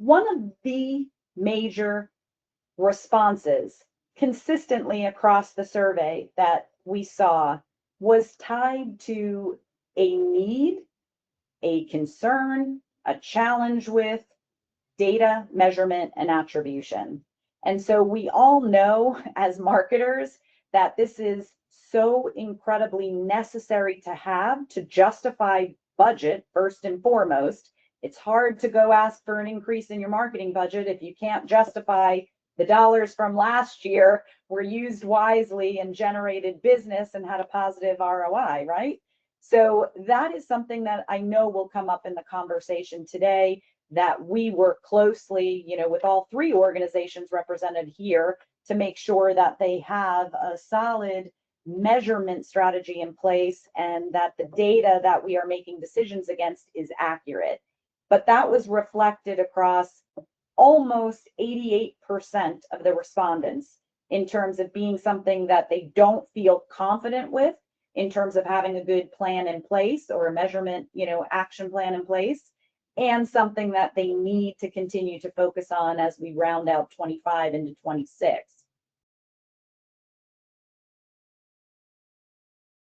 One of the major responses consistently across the survey that we saw was tied to a need, a concern, a challenge with data measurement and attribution. And so we all know as marketers that this is so incredibly necessary to have to justify budget first and foremost. It's hard to go ask for an increase in your marketing budget if you can't justify the dollars from last year were used wisely and generated business and had a positive ROI, right? So that is something that I know will come up in the conversation today, that we work closely, with all three organizations represented here to make sure that they have a solid measurement strategy in place and that the data that we are making decisions against is accurate. But that was reflected across almost 88% of the respondents in terms of being something that they don't feel confident with in terms of having a good plan in place or a measurement, action plan in place, and something that they need to continue to focus on as we round out 25 into 26.